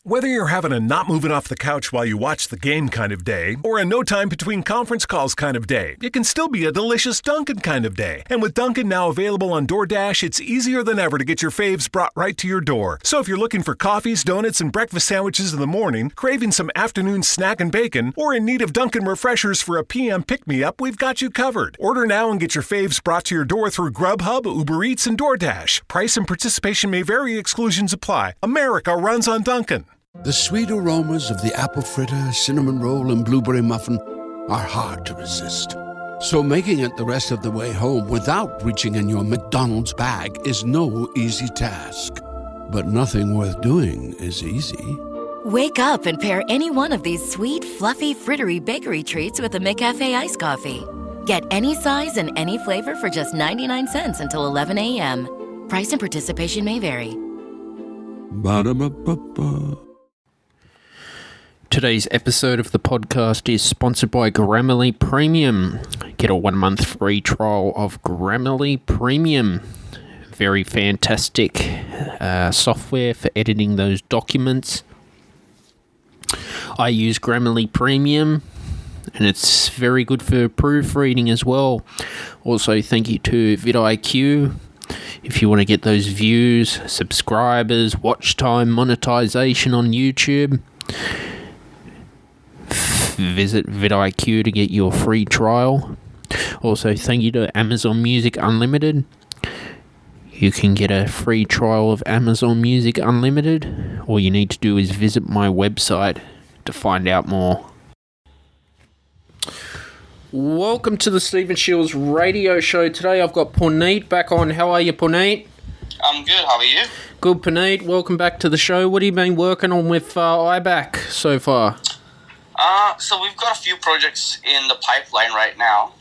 Whether you're having a not moving off the couch while you watch the game kind of day, or a no time between conference calls kind of day, it can still be a delicious Dunkin' kind of day. And with Dunkin' now available on DoorDash, it's easier than ever to get your faves brought right to your door. So if you're looking for coffees, donuts, and breakfast sandwiches in the morning, craving some afternoon snack and bacon, or in need of Dunkin' refreshers for a PM pick-me-up, we've got you covered. Order now and get your faves brought to your door through Grubhub, Uber Eats, and DoorDash. Price and participation may vary. Exclusions apply. America runs on Dunkin'. The sweet aromas of the apple fritter, cinnamon roll, and blueberry muffin are hard to resist. So making it the rest of the way home without reaching in your McDonald's bag is no easy task. But nothing worth doing is easy. Wake up and pair any one of these sweet, fluffy, frittery bakery treats with a McCafe iced coffee. Get any size and any flavor for just 99 cents until 11 a.m. Price and participation may vary. Ba-da-ba-ba-ba. Today's episode of the podcast is sponsored by Grammarly Premium. Get a 1 month free trial of Grammarly Premium. Very fantastic software for editing those documents. I use Grammarly Premium and it's very good for proofreading as well. Also, thank you to vidIQ. If you want to get those views, subscribers, watch time, monetization on YouTube, visit vidIQ to get your free trial. Also, thank you to Amazon Music Unlimited. You can get a free trial of Amazon Music Unlimited. All you need to do is visit my website to find out more. Welcome to the Stephen Shiels radio show. Today I've got Punit back on. How are you, Punit? I'm good. How are you? Good, Punit. Welcome back to the show. What have you been working on with iBack so far? So we've got a few projects in the pipeline right now.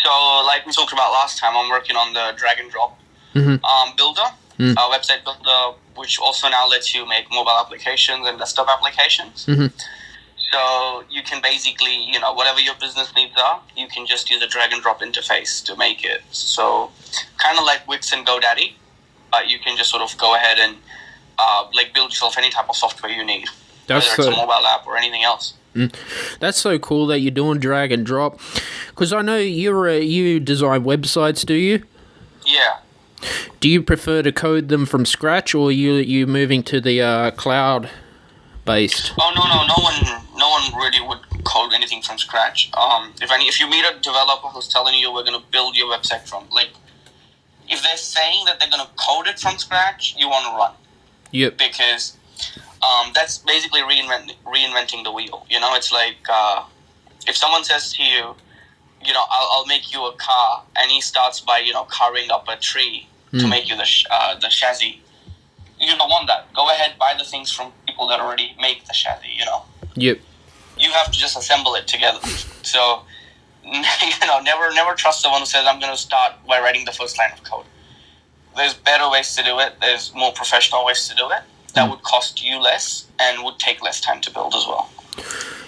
So like we talked about last time, I'm working on the drag and drop builder, website builder, which also now lets you make mobile applications and desktop applications. So you can basically, whatever your business needs are, you can just use a drag and drop interface to make it. So kind of like Wix and GoDaddy, but you can just sort of go ahead and build yourself any type of software you need. Whether it's a mobile app or anything else. That's so cool that you're doing drag and drop. Because I know you design websites, do you? Yeah. Do you prefer to code them from scratch, or you moving to the cloud based? Oh no one really would code anything from scratch. If you meet a developer who's telling you we're going to build your website from, if they're saying that they're going to code it from scratch, you want to run. Yep. Because that's basically reinventing the wheel. It's like if someone says to you, I'll make you a car, and he starts by carving up a tree to make you the chassis. You don't want that. Go ahead, buy the things from people that already make the chassis. Yep. You have to just assemble it together. So never trust someone who says I'm going to start by writing the first line of code. There's better ways to do it. There's more professional ways to do it. That would cost you less and would take less time to build as well.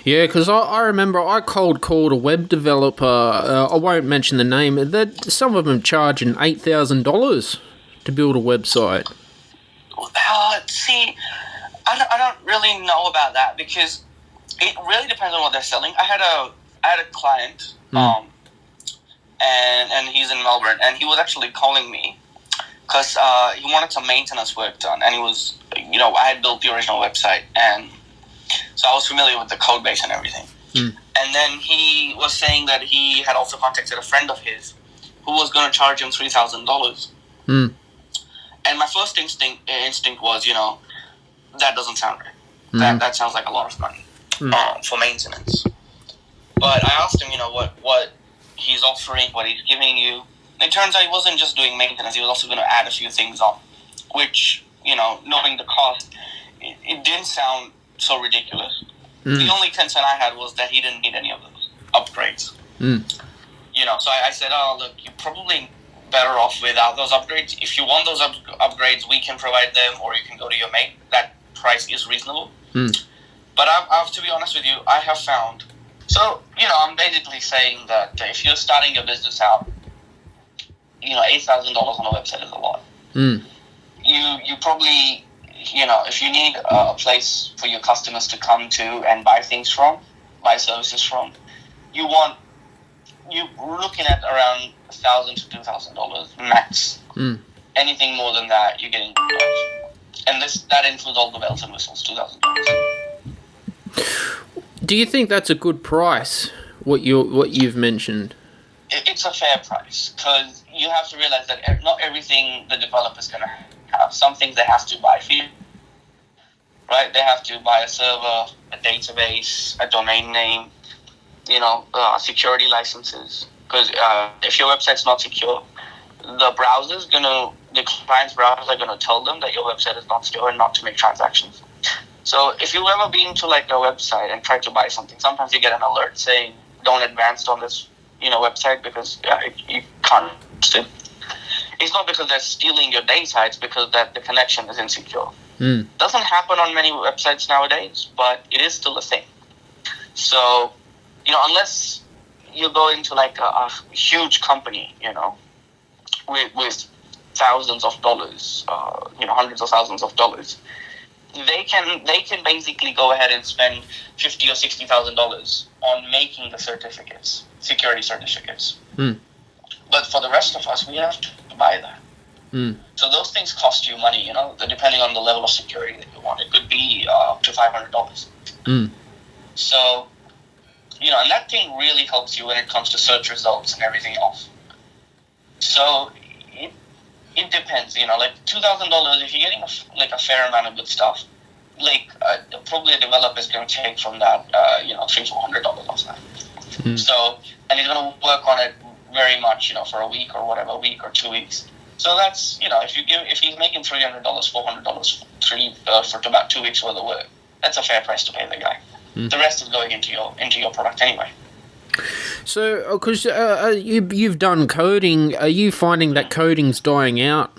Yeah, because I remember I cold called a web developer. I won't mention the name. Some of them charging $8,000 to build a website. See, I don't really know about that because it really depends on what they're selling. I had a client, and he's in Melbourne, and he was actually calling me because he wanted some maintenance work done, and he was, I had built the original website, and so I was familiar with the code base and everything. And then he was saying that he had also contacted a friend of his who was going to charge him $3,000. And my first instinct was, that doesn't sound right. That sounds like a lot of money for maintenance. But I asked him, what he's offering, what he's giving you. It turns out he wasn't just doing maintenance, he was also going to add a few things on, which, knowing the cost, it didn't sound so ridiculous. The only concern I had was that he didn't need any of those upgrades. So I said, look, you're probably better off without those upgrades. If you want those upgrades, we can provide them, or you can go to your mate. That price is reasonable. But I have to be honest with you, I have found... So, I'm basically saying that if you're starting your business out, $8,000 on a website is a lot. You probably if you need a place for your customers to come to and buy services from, you're looking at around $1,000 to $2,000 max. Anything more than that, you're getting charged. And that includes all the bells and whistles, $2,000. Do you think that's a good price? What you've mentioned? It's a fair price, because you have to realize that not everything the developer's going to have. Some things they have to buy for you, right? They have to buy a server, a database, a domain name, security licenses. Because if your website's not secure, the client's browsers are going to tell them that your website is not secure and not to make transactions. So if you've ever been to like a website and tried to buy something, sometimes you get an alert saying, don't advance on this website because you can't. It's not because they're stealing your data, it's because that the connection is insecure. Doesn't happen on many websites nowadays, but it is still a thing. So, unless you go into like a huge company, with thousands of dollars, hundreds of thousands of dollars, they can basically go ahead and spend $50,000 or $60,000 on making the certificates, security certificates. But for the rest of us, we have to buy that. So those things cost you money, depending on the level of security that you want. It could be up to $500. So, and that thing really helps you when it comes to search results and everything else. So it depends, like $2,000, if you're getting a fair amount of good stuff, probably a developer is going to take from that, $300-400 off that. So, and he's going to work on it very much, for a week or whatever, a week or 2 weeks. So that's, if he's making $300, $400 for about 2 weeks worth of work, that's a fair price to pay the guy. The rest is going into your product anyway. So, because you've done coding, are you finding that coding's dying out?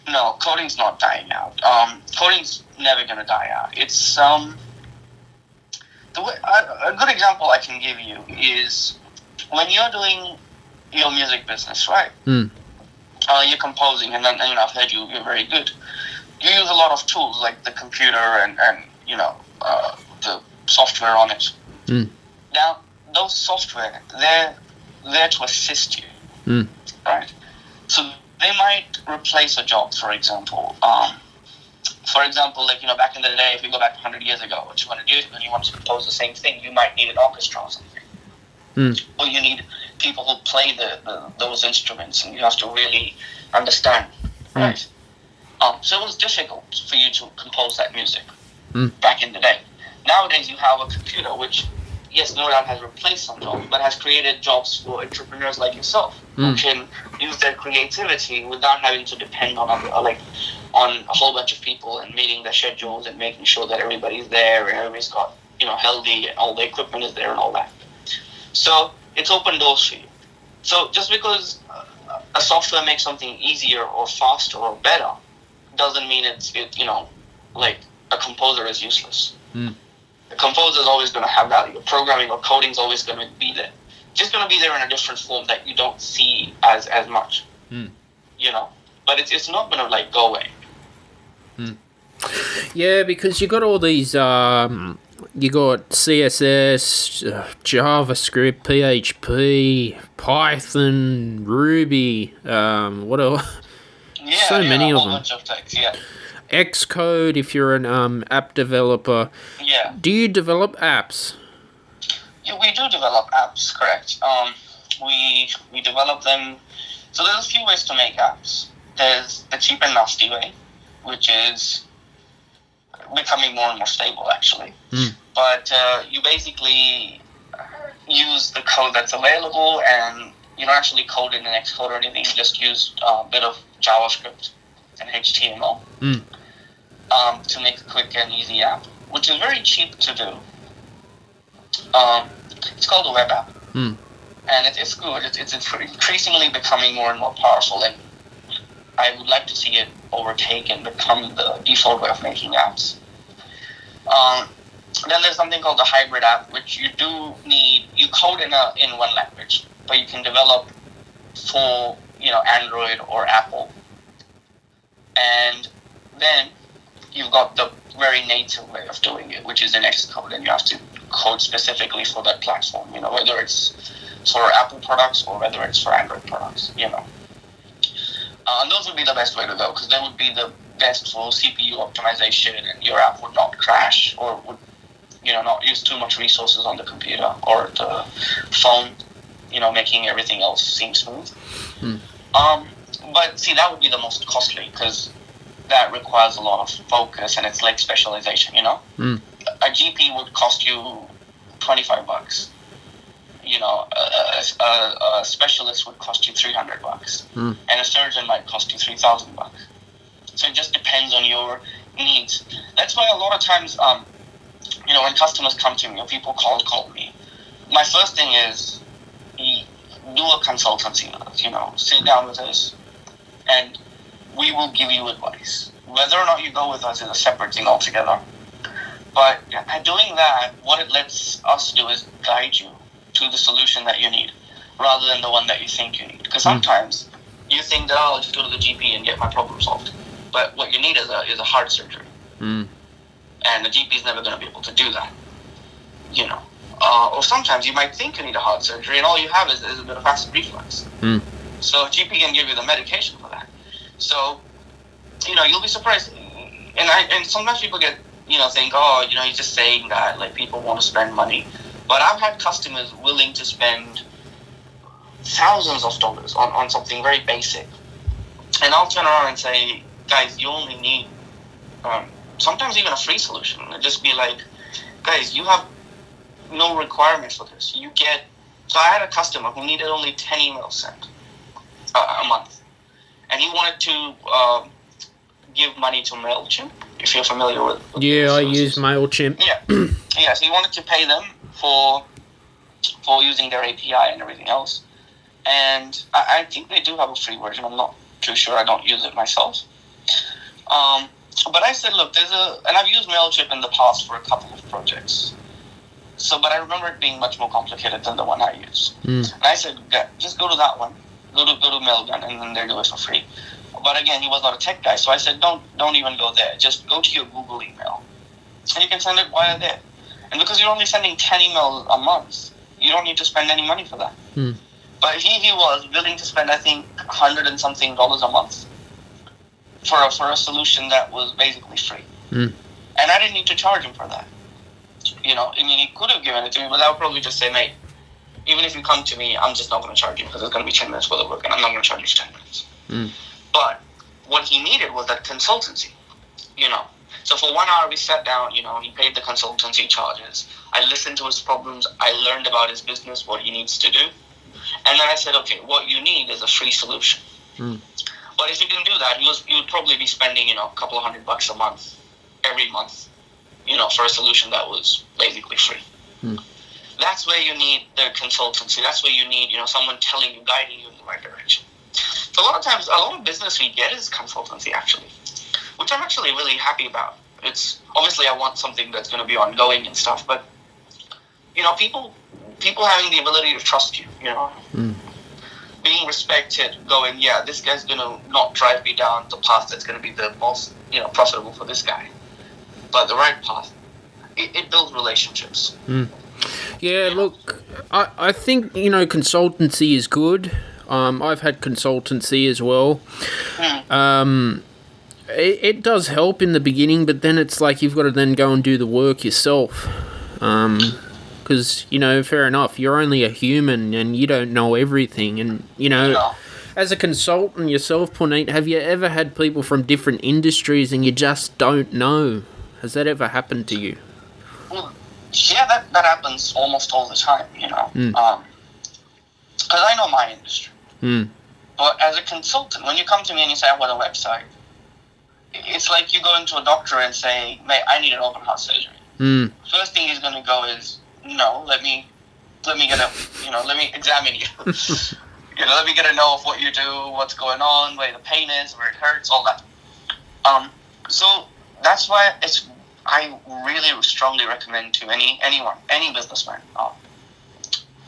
No, coding's not dying out. Coding's never going to die out. It's a good example I can give you is when you're doing your music business, right? You're composing, and then I've heard you're very good. You use a lot of tools like the computer and the software on it. Now, those software, they're there to assist you, right? So they might replace a job, for example. Back in the day, if you go back 100 years ago or 200 years ago and you want to compose the same thing, you might need an orchestra or something. Or you need people who play those instruments, and you have to really understand, right? So it was difficult for you to compose that music back in the day. Nowadays, you have a computer, which, yes, no doubt has replaced some jobs, but has created jobs for entrepreneurs like yourself who can use their creativity without having to depend on a whole bunch of people and meeting their schedules and making sure that everybody's there and everybody's got healthy and all the equipment is there and all that. So it's open doors for you. So just because a software makes something easier or faster or better doesn't mean a composer is useless. The composer is always going to have value. Programming or coding is always going to be there. Just going to be there in a different form that you don't see as much. But it's not going to go away. Yeah, because you got all these. You got CSS, JavaScript, PHP, Python, Ruby. What else? So many of them. A bunch of text, Xcode if you're an app developer. Yeah. Do you develop apps? Yeah, we do develop apps, correct. We develop them. So there's a few ways to make apps. There's the cheap and nasty way, which is becoming more and more stable, actually. But you basically use the code that's available, and you don't actually code in an Xcode or anything. You just use a bit of JavaScript and HTML to make a quick and easy app, which is very cheap to do. It's called a web app, and it's good. It's increasingly becoming more and more powerful, and I would like to see it overtake and become the default way of making apps. Then there's something called the hybrid app, which you code in one language, but you can develop for Android or Apple. And then you've got the very native way of doing it, which is in Xcode, and you have to code specifically for that platform, whether it's for Apple products or whether it's for Android products, And those would be the best way to go, because they would be the best for CPU optimization, and your app would not crash or would, not use too much resources on the computer or the phone, making everything else seem smooth. But see, that would be the most costly, because that requires a lot of focus, and it's like specialization, A GP would cost you $25. A specialist would cost you $300, and a surgeon might cost you $3,000. So it just depends on your needs. That's why a lot of times, when customers come to me or people call me, my first thing is do a consultancy with us. Sit down with us, and we will give you advice. Whether or not you go with us is a separate thing altogether. But doing that, what it lets us do is guide you to the solution that you need, rather than the one that you think you need. Because sometimes you think that, I'll just go to the GP and get my problem solved. But what you need is a heart surgery. And the GP is never going to be able to do that. Or sometimes you might think you need a heart surgery, and all you have is a bit of acid reflux. So a GP can give you the medication for that. So, you'll be surprised. And sometimes people think, he's just saying that, like, people want to spend money. But I've had customers willing to spend thousands of dollars on something very basic. And I'll turn around and say, guys, you only need sometimes even a free solution. And just be like, guys, you have no requirements for this. So I had a customer who needed only 10 emails sent a month. And he wanted to give money to MailChimp, if you're familiar with I use MailChimp. Yeah, so he wanted to pay them for using their API and everything else. And I think they do have a free version. I'm not too sure. I don't use it myself. But I said, look, and I've used MailChimp in the past for a couple of projects. But I remember it being much more complicated than the one I use. And I said, just go to that one. Go to Mailgun, and then they do it for free. But again, he was not a tech guy, so I said, don't even go there. Just go to your Google email, and you can send it via there. And because you're only sending 10 emails a month, you don't need to spend any money for that. But he was willing to spend, I think, $100 and something a month for a solution that was basically free. And I didn't need to charge him for that. He could have given it to me, but I would probably just say, mate, even if you come to me, I'm just not going to charge you, because it's going to be 10 minutes for the work, and I'm not going to charge you for 10 minutes. But what he needed was that consultancy, So for 1 hour we sat down, he paid the consultancy charges. I listened to his problems. I learned about his business, what he needs to do. And then I said, okay, what you need is a free solution. But if you can do that, you would probably be spending, a couple of $100 a month, every month, for a solution that was basically free. That's where you need the consultancy. That's where you need, someone telling you, guiding you in the right direction. So a lot of times, a lot of business we get is consultancy, actually, which I'm actually really happy about. It's obviously I want something that's going to be ongoing and stuff, but people having the ability to trust you, being respected, going, yeah, this guy's going to not drive me down the path that's going to be the most, profitable for this guy, but the right path. It builds relationships. Yeah, look, I think, consultancy is good. I've had consultancy as well. It does help in the beginning, but then it's like you've got to then go and do the work yourself. Because, fair enough, you're only a human and you don't know everything. And, as a consultant yourself, Punit, have you ever had people from different industries and you just don't know? Has that ever happened to you? Well, yeah, that happens almost all the time, Because I know my industry. But as a consultant, when you come to me and you say, I want a website, it's like you go into a doctor and say, mate, I need an open heart surgery. First thing he's going to go is, no, let me get let me examine you. Let me get a know of what you do, what's going on, where the pain is, where it hurts, all that. So that's why I really strongly recommend to anyone, any businessman,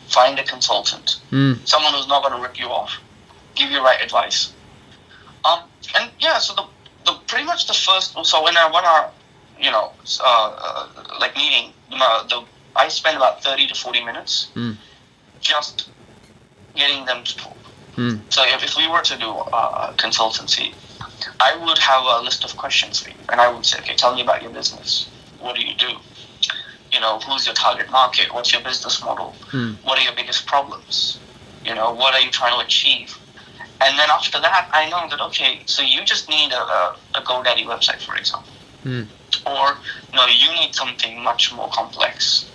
find a consultant, someone who's not going to rip you off, give you right advice. And yeah, so pretty much the first. So when our like meeting, I spend about 30 to 40 minutes just getting them to talk. So if we were to do consultancy, I would have a list of questions for you, and I would say, okay, tell me about your business. What do you do? Who's your target market? What's your business model? What are your biggest problems? What are you trying to achieve? And then after that, I know that, okay, so you just need a GoDaddy website, for example. Or, you need something much more complex.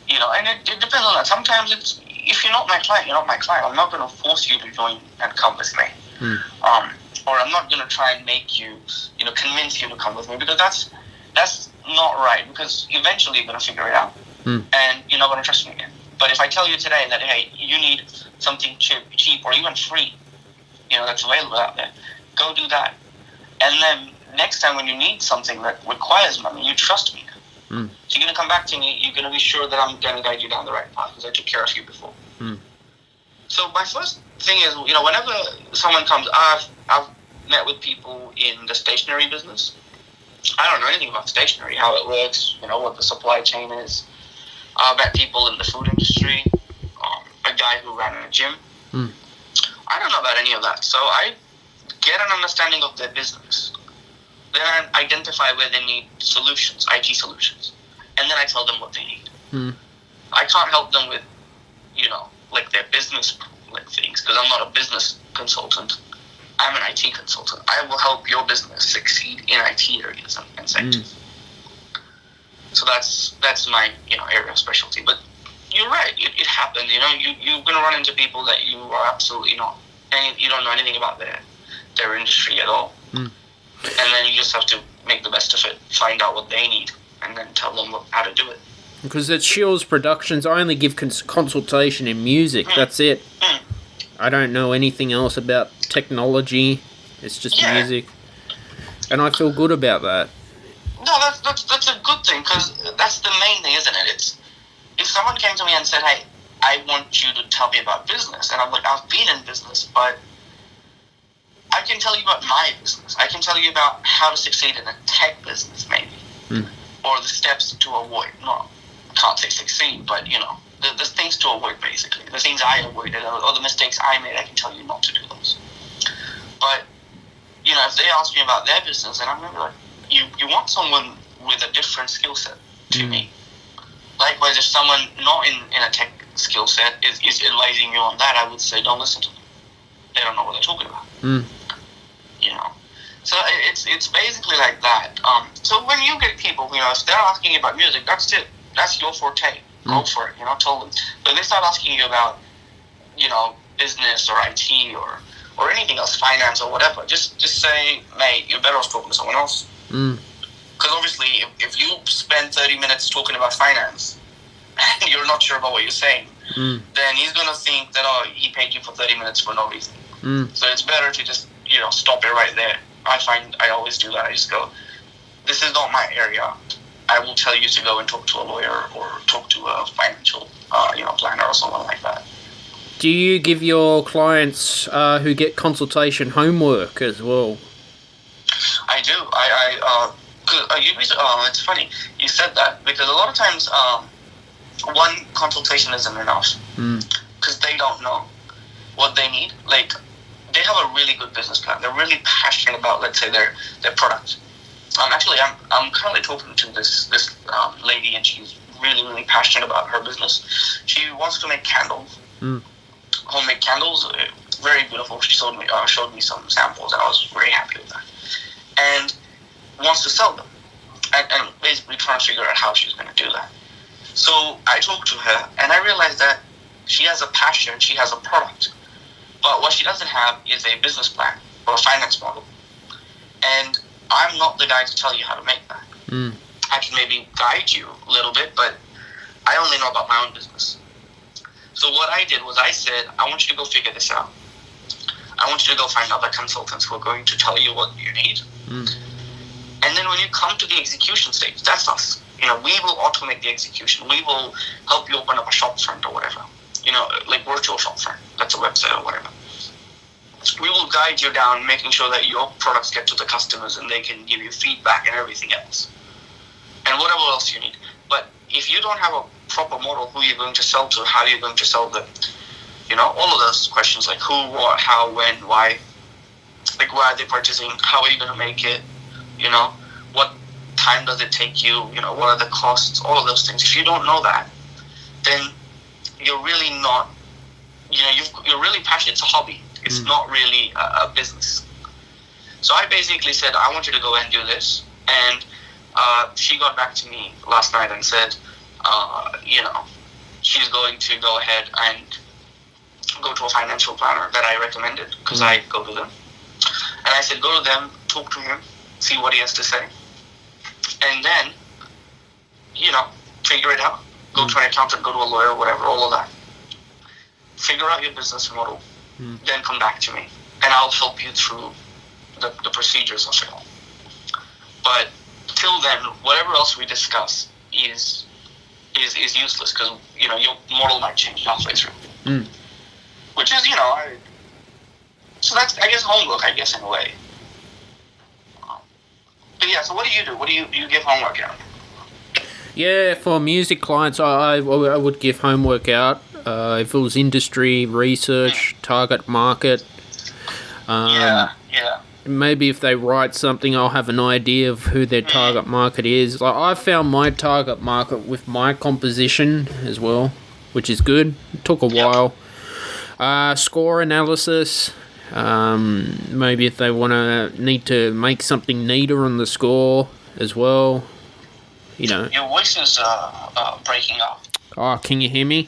And it depends on that. Sometimes it's, if you're not my client, you're not my client. I'm not going to force you to join and come with me. Or I'm not going to try and make you, convince you to come with me, because that's not right, because eventually you're going to figure it out. And you're not going to trust me again. But if I tell you today that, hey, you need something cheap or even free, that's available out there, go do that. And then next time when you need something that requires money, you trust me. So you're going to come back to me, you're going to be sure that I'm going to guide you down the right path, because I took care of you before. So my first thing is, whenever someone comes, I've met with people in the stationery business. I don't know anything about stationery, how it works, what the supply chain is. I've met people in the food industry, a guy who ran a gym. I don't know about any of that. So I get an understanding of their business. Then I identify where they need solutions, IT solutions. And then I tell them what they need. I can't help them with, like their business things, because I'm not a business consultant. I'm an IT consultant. I will help your business succeed in IT areas and sectors. So that's my area of specialty. But you're right, it happens. You're going to run into people that you are absolutely not, and you don't know anything about their industry at all. And then you just have to make the best of it, find out what they need, and then tell them how to do it. Because at Shiels Productions, I only give consultation in music. That's it. I don't know anything else about technology. It's just music, and I feel good about that. No, that's a good thing, because that's the main thing, isn't it? It's if someone came to me and said, "Hey, I want you to tell me about business," and I'm like, "I've been in business, but I can tell you about my business. I can tell you about how to succeed in a tech business, maybe, or the steps to avoid." No, I can't say succeed, but the things to avoid, basically. The things I avoided, or the mistakes I made, I can tell you not to do those. But, if they ask me about their business, and I'm going to be like, you want someone with a different skill set to me. Likewise, if someone not in a tech skill set is advising you on that, I would say, don't listen to them. They don't know what they're talking about. So it's basically like that. So when you get people, if they're asking you about music, that's it. That's your forte. Go for it, tell them. But if they start asking you about, business or IT or anything else, finance or whatever, just say, mate, you're better off talking to someone else. Because obviously, if you spend 30 minutes talking about finance and you're not sure about what you're saying, then he's going to think that, he paid you for 30 minutes for no reason. So it's better to just, stop it right there. I always do that. I just go, this is not my area. I will tell you to go and talk to a lawyer or talk to a financial, planner or someone like that. Do you give your clients who get consultation homework as well? I do. It's funny you said that, because a lot of times one consultation isn't enough, because they don't know what they need. Like, they have a really good business plan. They're really passionate about, let's say, their product. Actually, I'm currently talking to this lady, and she's really, really passionate about her business. She wants to make candles, homemade candles, very beautiful. She showed me some samples, and I was very happy with that. And wants to sell them, and basically trying to figure out how she's going to do that. So I talked to her, and I realized that she has a passion, she has a product, but what she doesn't have is a business plan or a finance model. And I'm not the guy to tell you how to make that. I can maybe guide you a little bit, but I only know about my own business. So what I did was I said, I want you to go figure this out. I want you to go find other consultants who are going to tell you what you need. And then when you come to the execution stage, that's us. We will automate the execution. We will help you open up a shop front or whatever. Like virtual shop front. That's a website or whatever. we will guide you down, making sure that your products get to the customers and they can give you feedback and everything else. And whatever else you need. But if you don't have a proper model, who you're going to sell to, how you're going to sell them, all of those questions like who, what, how, when, why, like why are they purchasing, how are you going to make it, what time does it take you, what are the costs, all of those things. If you don't know that, then you're really not, you're really passionate. It's a hobby. It's not really a business. So I basically said, I want you to go and do this. And she got back to me last night and said, she's going to go ahead and go to a financial planner that I recommended because I go to them. And I said, go to them, talk to him, see what he has to say. And then, figure it out. Go to an accountant, go to a lawyer, whatever, all of that. Figure out your business model, then come back to me. And I'll help you through the procedures of it all. But till then, whatever else we discuss is useless because, your model might change halfway through. Which is, so that's, I guess, homework, in a way. But yeah, so what do you do? What do you give homework out? Yeah, for music clients, I would give homework out. If it was industry, research, target market. Yeah. Maybe if they write something, I'll have an idea of who their target market is. Like I found my target market with my composition as well, which is good. It took a while. Score analysis. Maybe if they need to make something neater on the score as well. Your voice is breaking up. Oh, can you hear me?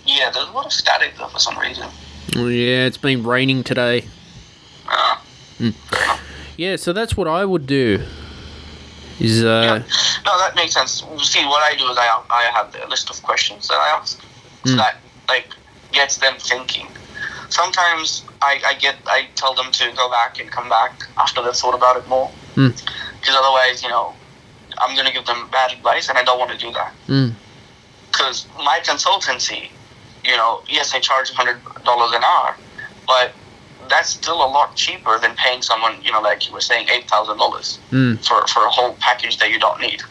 Yeah, there's a lot of static though for some reason. Oh, yeah, it's been raining today. Yeah, so that's what I would do. No, that makes sense. See, what I do is I have the list of questions that I ask, so that gets them thinking. Sometimes I tell them to go back and come back after they've thought about it more, because otherwise, I'm going to give them bad advice, and I don't want to do that. Because my consultancy, yes, I charge $100 an hour, but that's still a lot cheaper than paying someone, like you were saying, $8,000 for a whole package that you don't need.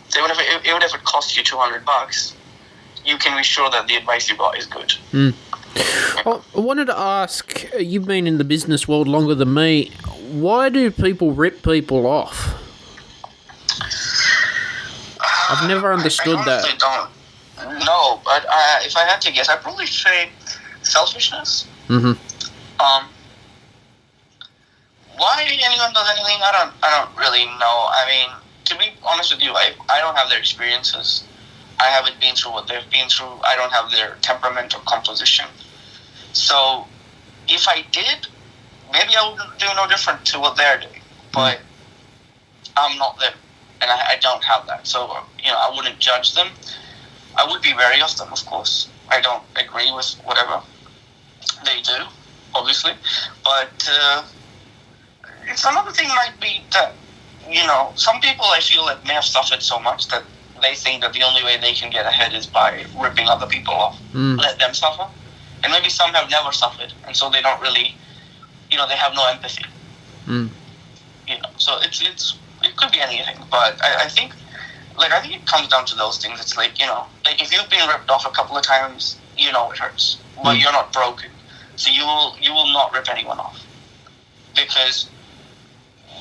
So even if it costs you $200, you can be sure that the advice you got is good. I wanted to ask, you've been in the business world longer than me, why do people rip people off? I've never understood that. I don't know, but if I had to guess, I'd probably say selfishness. Why anyone does anything, I don't really know. I mean, to be honest with you, I don't have their experiences. I haven't been through what they've been through. I don't have their temperament or composition. So, if I did, maybe I would do no different to what they're doing. But I'm not them, and I don't have that. So, I wouldn't judge them. I would be wary of them, of course. I don't agree with whatever they do, obviously. But it's another thing might be that, some people I feel like may have suffered so much that they think that the only way they can get ahead is by ripping other people off. Let them suffer. And maybe some have never suffered, and so they don't really, they have no empathy. So it could be anything. But I think it comes down to those things. It's like if you've been ripped off a couple of times, it hurts, but you're not broken, so you will not rip anyone off because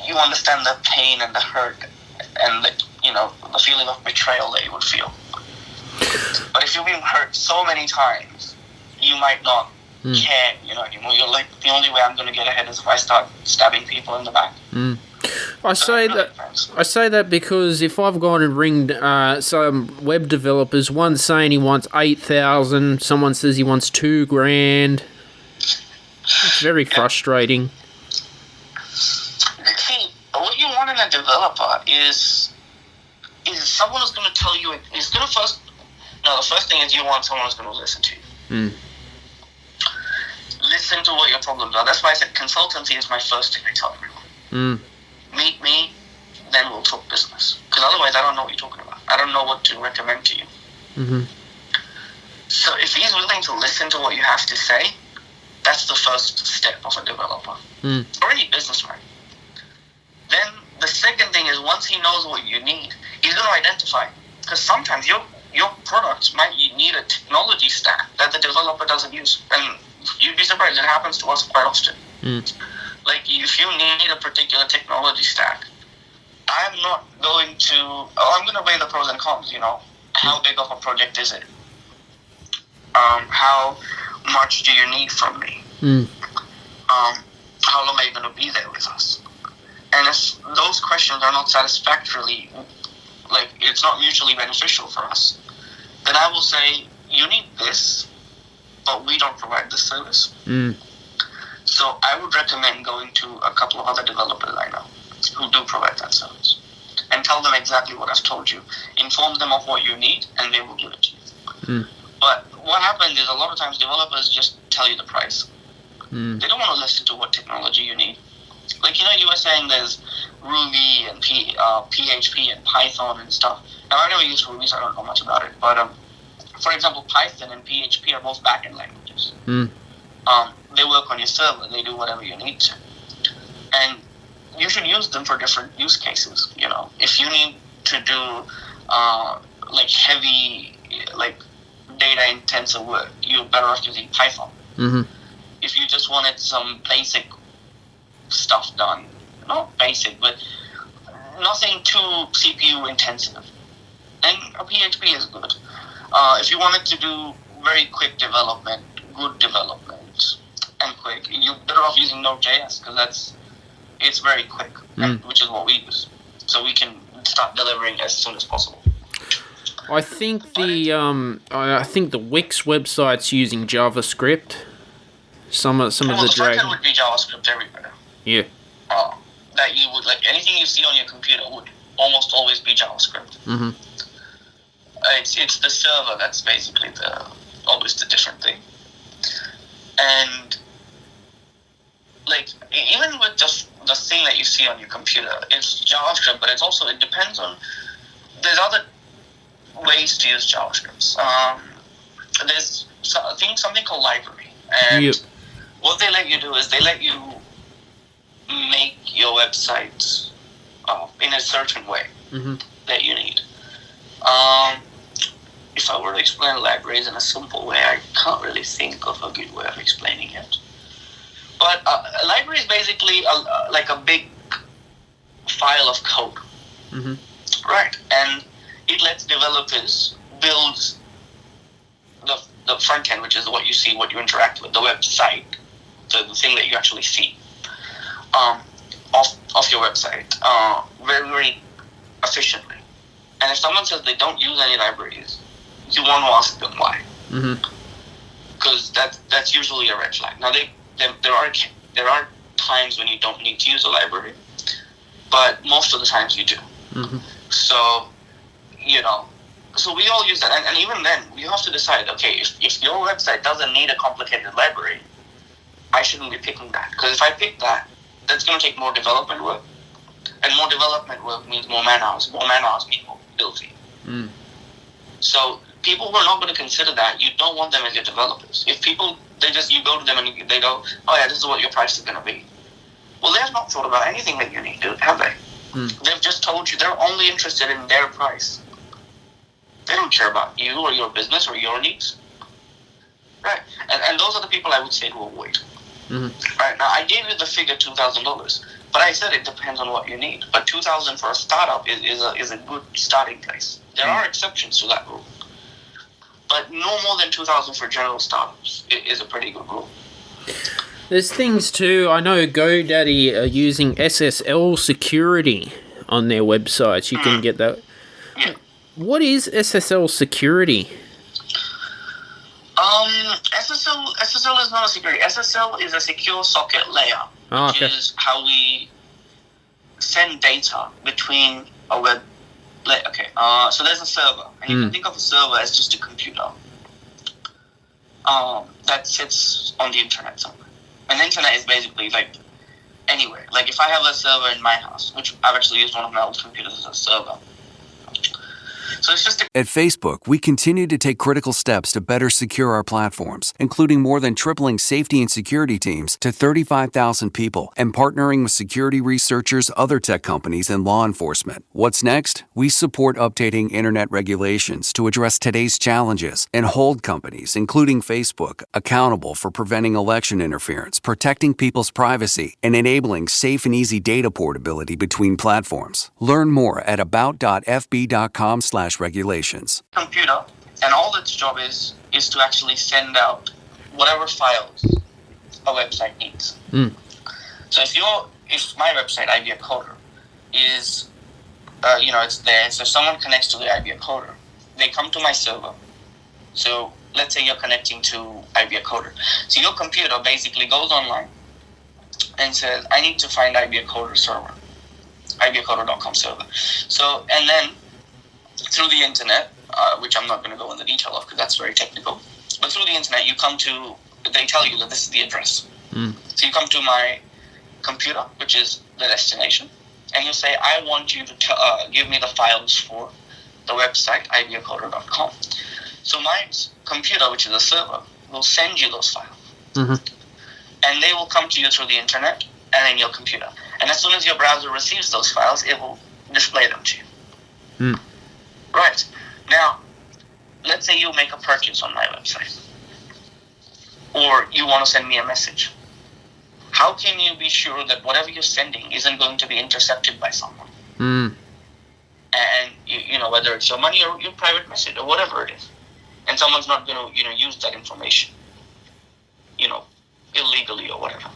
you understand the pain and the hurt and the feeling of betrayal that you would feel. But if you've been hurt so many times, you might not care, anymore. You're like, the only way I'm going to get ahead is if I start stabbing people in the back. I say that because if I've gone and ringed some web developers, one's saying he wants 8,000, someone says he wants $2,000. It's very frustrating. See, what you want in a developer is someone who's going to tell you. The first thing is you want someone who's going to listen to you. Listen to what your problems are. That's why I said consultancy is my first thing I tell everyone. Meet me, then we'll talk business. Because otherwise, I don't know what you're talking about. I don't know what to recommend to you. So if he's willing to listen to what you have to say, That's the first step of a developer. Or any businessman. Then the second thing is, once he knows what you need, he's going to identify. Because sometimes your products might need a technology stack that the developer doesn't use. And you'd be surprised, it happens to us quite often. Like, if you need a particular technology stack, I'm not going to... I'm going to weigh the pros and cons, How big of a project is it? How much do you need from me? How long are you going to be there with us? And if those questions are not satisfactorily, like, it's not mutually beneficial for us, then I will say, you need this, but we don't provide this service. So I would recommend going to a couple of other developers I know who do provide that service, and tell them exactly what I've told you. Inform them of what you need, and they will give it to you. But what happens is, a lot of times developers just tell you the price. They don't want to listen to what technology you need. Like, you were saying there's Ruby and PHP and Python and stuff. Now, I never used Ruby, so I don't know much about it. But, for example, Python and PHP are both backend languages. They work on your server. They do whatever you need to. And you should use them for different use cases, If you need to do, heavy, data-intensive work, you're better off using Python. If you just wanted some basic stuff done, not basic, but nothing too CPU intensive, then a PHP is good. If you wanted to do very quick development, good development, and quick, you're better off using Node.js, because it's very quick, which is what we use. So we can start delivering as soon as possible. I think the Wix website's using JavaScript. Some of the front-end would be JavaScript everywhere. Yeah. That you would, anything you see on your computer would almost always be JavaScript. It's the server that's basically always the different thing. And even with just the thing that you see on your computer, it's JavaScript, but it depends on, there's other ways to use JavaScript. There's something called library, and what they let you do is they let you make your website in a certain way that you need. If I were to explain libraries in a simple way, I can't really think of a good way of explaining it. But a library is basically a big file of code, right? And it lets developers build the front end, which is what you see, what you interact with, the website, the thing that you actually see of your website very, very efficiently. And if someone says they don't use any libraries, you want to ask them why. Because that's usually a red flag. Now, there are times when you don't need to use a library, but most of the times you do. So, so we all use that. And even then, you have to decide, okay, if your website doesn't need a complicated library, I shouldn't be picking that. Because if I pick that, that's going to take more development work. And more development work means more man hours. More man hours means more ability. So people who are not going to consider that, you don't want them as your developers. If people, you go to them and they go, oh yeah, this is what your price is going to be. Well, they have not thought about anything that you need, have they? They've just told you they're only interested in their price. They don't care about you or your business or your needs. Right. And those are the people I would say to avoid. Right. Now, I gave you the figure $2,000, but I said it depends on what you need. But $2,000 for a startup is a good starting place. There are exceptions to that rule. But no more than $2,000 for general startups is a pretty good rule. There's things too. I know GoDaddy are using SSL security on their websites. You can get that. Yeah. What is SSL security? SSL is not a security. SSL is a secure socket layer, which is how we send data between a web. So there's a server, and you can think of a server as just a computer that sits on the internet somewhere. And the internet is basically anywhere. If I have a server in my house, which I've actually used one of my old computers as a server, So it's just At Facebook, we continue to take critical steps to better secure our platforms, including more than tripling safety and security teams to 35,000 people and partnering with security researchers, other tech companies, and law enforcement. What's next? We support updating internet regulations to address today's challenges and hold companies, including Facebook, accountable for preventing election interference, protecting people's privacy, and enabling safe and easy data portability between platforms. Learn more at about.fb.com/regulations. computer, and all its job is to actually send out whatever files a website needs. So if my website IBA Coder is it's there, so someone connects to the IBA Coder, they come to my server. So let's say you're connecting to IBA Coder, so your computer basically goes online and says, I need to find IBA Coder server, IBAcoder.com server. So, and then through the internet, which I'm not going to go into detail of because that's very technical, but through the internet they tell you that this is the address. So you come to my computer, which is the destination, and you say, I want you to give me the files for the website, IBAcoder.com. So my computer, which is a server, will send you those files. And they will come to you through the internet and in your computer. And as soon as your browser receives those files, it will display them to you. Right. Now, let's say you make a purchase on my website, or you want to send me a message. How can you be sure that whatever you're sending isn't going to be intercepted by someone? And, whether it's your money or your private message or whatever it is. And someone's not going to, use that information, illegally or whatever.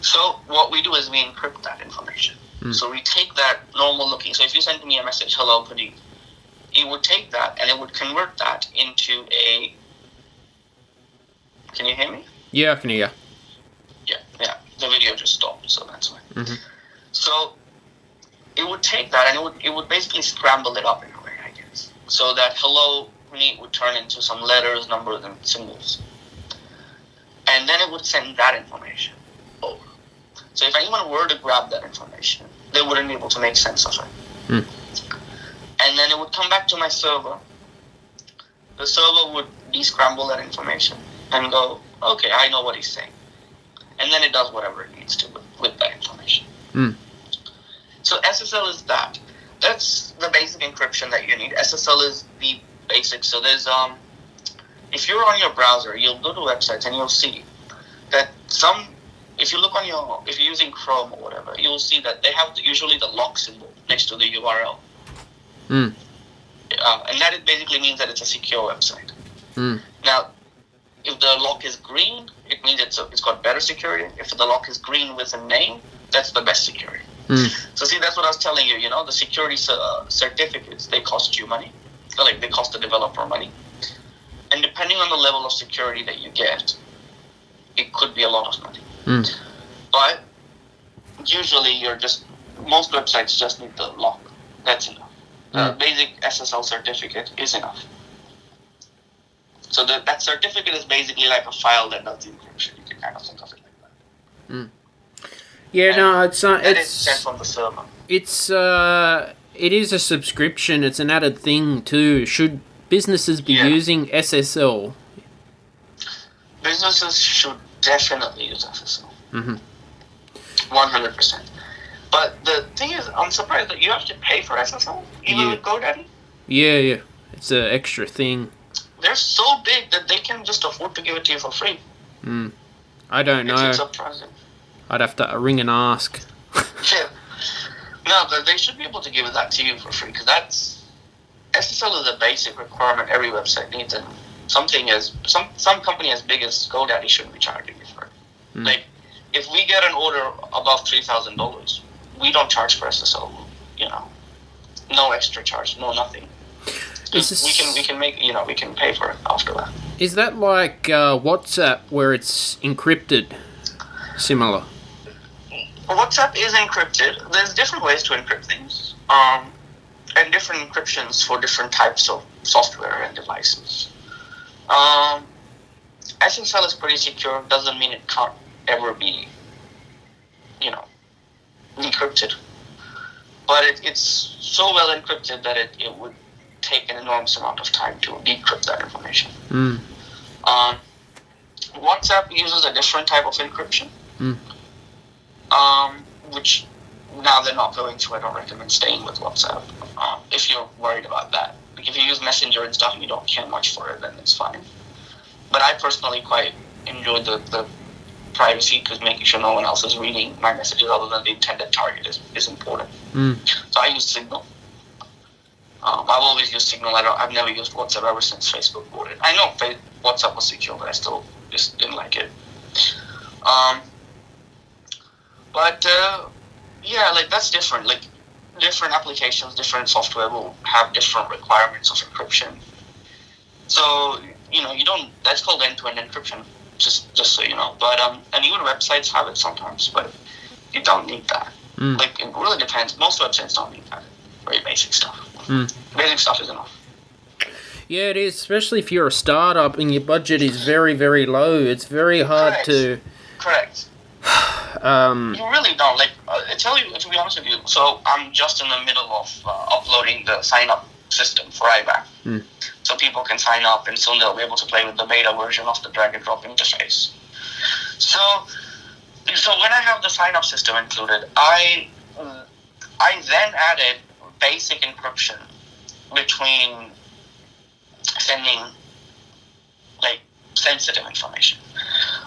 So what we do is we encrypt that information. So we take that normal looking. So if you send me a message, hello, Punit, it would take that and it would convert that into a. Can you hear me? Yeah, I can hear you. Yeah. The video just stopped, so that's why. So it would take that and it would basically scramble it up in a way, I guess. So that hello Punit would turn into some letters, numbers, and symbols. And then it would send that information over. So if anyone were to grab that information, they wouldn't be able to make sense of it. And then it would come back to my server. The server would descramble that information and go, okay, I know what he's saying. And then it does whatever it needs to with that information. So SSL is that. That's the basic encryption that you need. SSL is the basic. So there's if you're on your browser, you'll go to websites and you'll see that if you're using Chrome or whatever, you'll see that they have usually the lock symbol next to the URL. And that basically means that it's a secure website. Now, if the lock is green, it means it's got better security. If the lock is green with a name, that's the best security. So see, that's what I was telling you, the security certificates, they cost you money. Like, they cost the developer money. And depending on the level of security that you get, it could be a lot of money. But usually most websites just need the lock. That's enough. The basic SSL certificate is enough. So that certificate is basically like a file that does the encryption. You can kind of think of it like that. Yeah, and no, it's not. It's sent from the server. It is a subscription. It's an added thing too. Should businesses be using SSL? Businesses should definitely use SSL. 100%. But the thing is, I'm surprised that you have to pay for SSL, even with GoDaddy. Yeah. It's an extra thing. They're so big that they can just afford to give it to you for free. I don't know. It's surprising. I'd have to ring and ask. Yeah. No, they should be able to give that to you for free, because SSL is a basic requirement every website needs, and some company as big as GoDaddy shouldn't be charging you for it. Like, if we get an order above $3,000, we don't charge for SSL. No extra charge, no nothing. We can pay for it after that. Is that like WhatsApp, where it's encrypted? Similar. WhatsApp is encrypted. There's different ways to encrypt things, and different encryptions for different types of software and devices. SSL is pretty secure. Doesn't mean it can't ever be, decrypted. But it's so well encrypted that it would take an enormous amount of time to decrypt that information. Mm. WhatsApp uses a different type of encryption, which now they're not going to. I don't recommend staying with WhatsApp if you're worried about that. Like if you use Messenger and stuff and you don't care much for it, then it's fine. But I personally quite enjoy the privacy, because making sure no one else is reading my messages other than the intended target is important. So I use Signal. I've always used Signal. I've never used WhatsApp ever since Facebook bought it. I know WhatsApp was secure, but I still just didn't like it. Yeah, like that's different. Like different applications, different software will have different requirements of encryption. So you don't. That's called end-to-end encryption. Just so you know. But and even websites have it sometimes, but you don't need that. Like it really depends. Most websites don't need that. Very basic stuff. Basic stuff is enough. Yeah, it is, especially if you're a startup and your budget is very, very low. It's very hard to... Correct. You really don't. Like, I tell you, to be honest with you, so I'm just in the middle of uploading the sign-up system for iBank. So people can sign up, and soon they'll be able to play with the beta version of the drag-and-drop interface. So when I have the sign-up system included, I then added basic encryption between sending like sensitive information.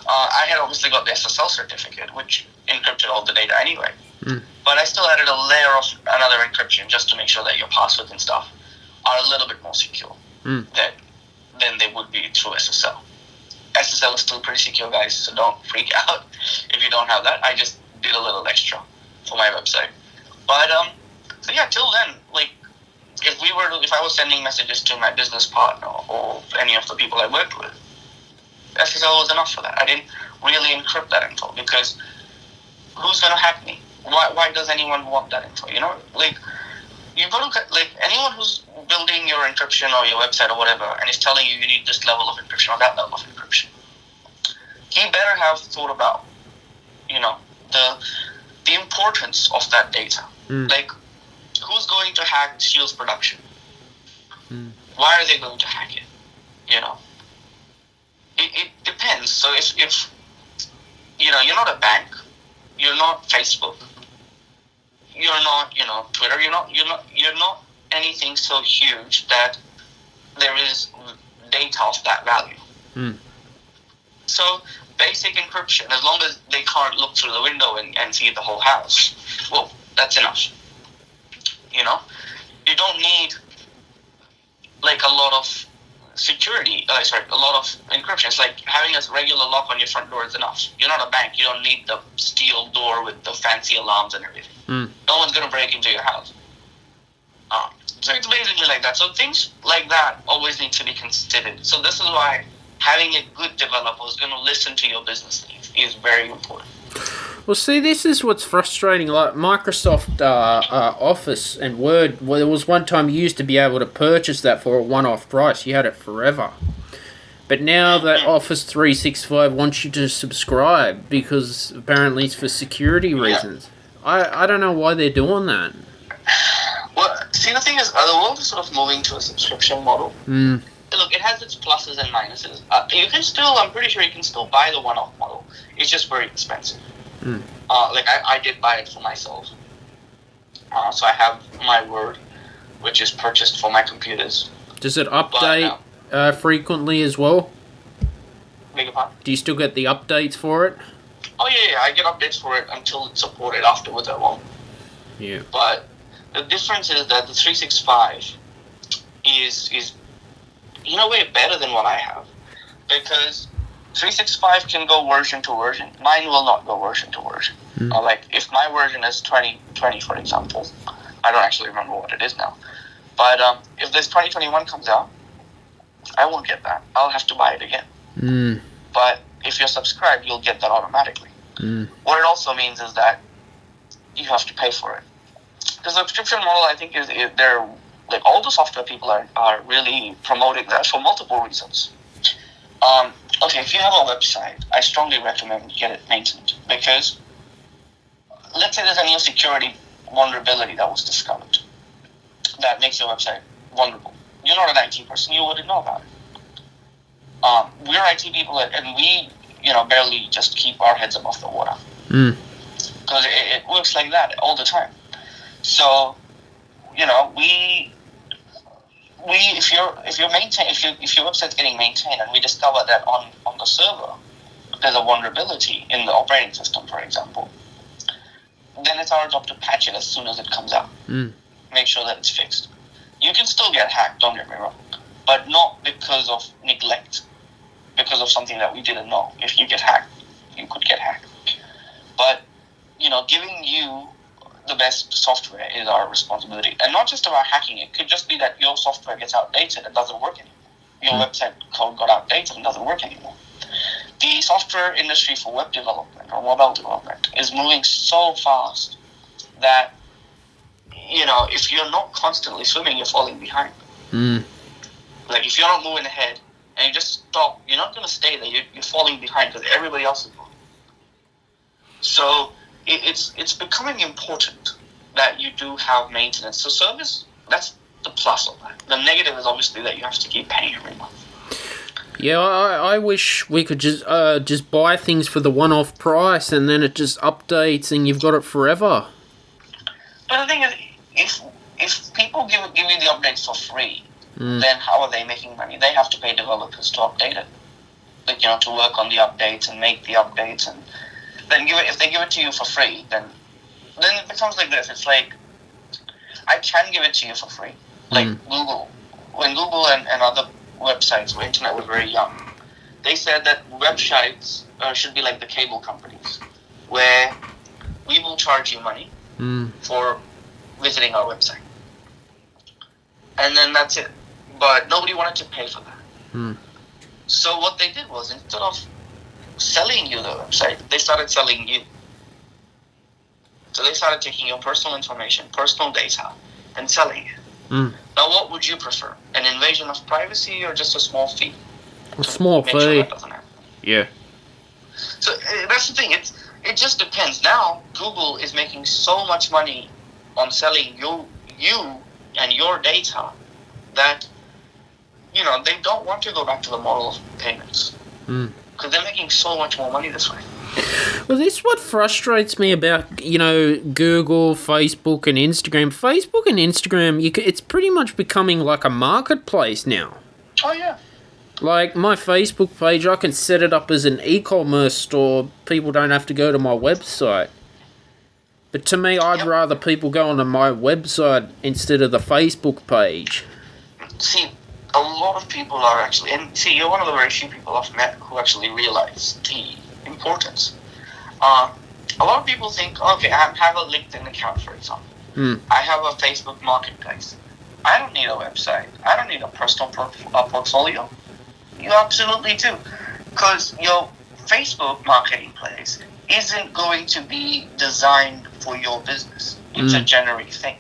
I had obviously got the SSL certificate, which encrypted all the data anyway. But I still added a layer of another encryption just to make sure that your passwords and stuff are a little bit more secure than they would be through SSL. SSL is still pretty secure, guys, so don't freak out if you don't have that. I just did a little extra for my website. But so yeah, till then, like if I was sending messages to my business partner or any of the people I worked with, SSL was enough for that. I didn't really encrypt that info, because who's gonna hack me? Why does anyone want that info? Like you've got to, like, anyone who's building your encryption or your website or whatever and is telling you need this level of encryption or that level of encryption, he better have thought about the importance of that data. Like, who's going to hack Shiels production? Why are they going to hack it? It depends. So if you're not a bank, you're not Facebook, you're not Twitter, you're not anything so huge that there is data of that value. So basic encryption, as long as they can't look through the window and see the whole house, well, that's enough. You don't need like a lot of security, a lot of encryption. It's like having a regular lock on your front door is enough. You're not a bank. You don't need the steel door with the fancy alarms and everything. No one's going to break into your house. So it's basically like that. So things like that always need to be considered. So this is why having a good developer who's going to listen to your business needs is very important. Well, see, this is what's frustrating. Like Microsoft Office and Word, well, there was one time you used to be able to purchase that for a one-off price. You had it forever. But now that Office 365 wants you to subscribe because apparently it's for security reasons. I don't know why they're doing that. Well, see, the thing is, the world is sort of moving to a subscription model. Look, it has its pluses and minuses. You can still, I'm pretty sure you can still buy the one-off model. It's just very expensive. Like I did buy it for myself. So I have my Word, which is purchased for my computers. Does it update frequently as well? Beg your pardon? Do you still get the updates for it? Oh yeah, I get updates for it until it's supported. Afterwards, I won't. Yeah. But the difference is that the 365 is in a way better than what I have, because 365 can go version to version. Mine will not go version to version. Like if my version is 2020, for example, I don't actually remember what it is now. But if this 2021 comes out, I won't get that. I'll have to buy it again. But if you're subscribed, you'll get that automatically. What it also means is that you have to pay for it. The subscription model, I think, is they're like all the software people are really promoting that for multiple reasons. Okay, if you have a website, I strongly recommend get it maintained, because let's say there's a new security vulnerability that was discovered that makes your website vulnerable. you're not an IT person, you wouldn't know about it. We're IT people, and we, barely just keep our heads above the water. Because it works like that all the time. So, if your website's getting maintained, and we discover that on the server there's a vulnerability in the operating system, for example, then it's our job to patch it as soon as it comes out. Make sure that it's fixed. You can still get hacked, don't get me wrong, but not because of neglect, because of something that we didn't know. If you get hacked, you could get hacked. But, giving you the best software is our responsibility. And not just about hacking. It could just be that your software gets outdated and doesn't work anymore. Your website code got outdated and doesn't work anymore. The software industry for web development or mobile development is moving so fast that, if you're not constantly swimming, you're falling behind. Like, if you're not moving ahead and you just stop, you're not going to stay there. You're falling behind because everybody else is moving. So it's becoming important that you do have maintenance. So service, that's the plus of that. The negative is obviously that you have to keep paying every month. Yeah, I wish we could just buy things for the one-off price and then it just updates and you've got it forever. But the thing is, if people give you the updates for free, then how are they making money? They have to pay developers to update it, to work on the updates and make the updates, and then if they give it to you for free, then it becomes like this. It's like, I can give it to you for free, like Google. When Google and other websites where internet was very young, they said that websites should be like the cable companies, where we will charge you money for visiting our website, and then that's it. But nobody wanted to pay for that. So what they did was, instead of selling you the website, they started selling you. So they started taking your personal information, personal data, and selling it. Now, what would you prefer? An invasion of privacy or just a small fee? A small fee. Sure that doesn't happen. Yeah. So that's the thing. It just depends. Now, Google is making so much money on selling you and your data that, they don't want to go back to the model of payments. Because they're making so much more money this way. Well, this is what frustrates me about, Google, Facebook, and Instagram. Facebook and Instagram, it's pretty much becoming like a marketplace now. Oh, yeah. Like, my Facebook page, I can set it up as an e-commerce store. People don't have to go to my website. But to me, I'd rather people go onto my website instead of the Facebook page. See, a lot of people are actually... And see, you're one of the very few people I've met who actually realize the importance. A lot of people think, okay, I have a LinkedIn account, for example. I have a Facebook marketplace. I don't need a website. I don't need a personal portfolio. You absolutely do. Because your Facebook marketplace isn't going to be designed for your business. It's a generic thing.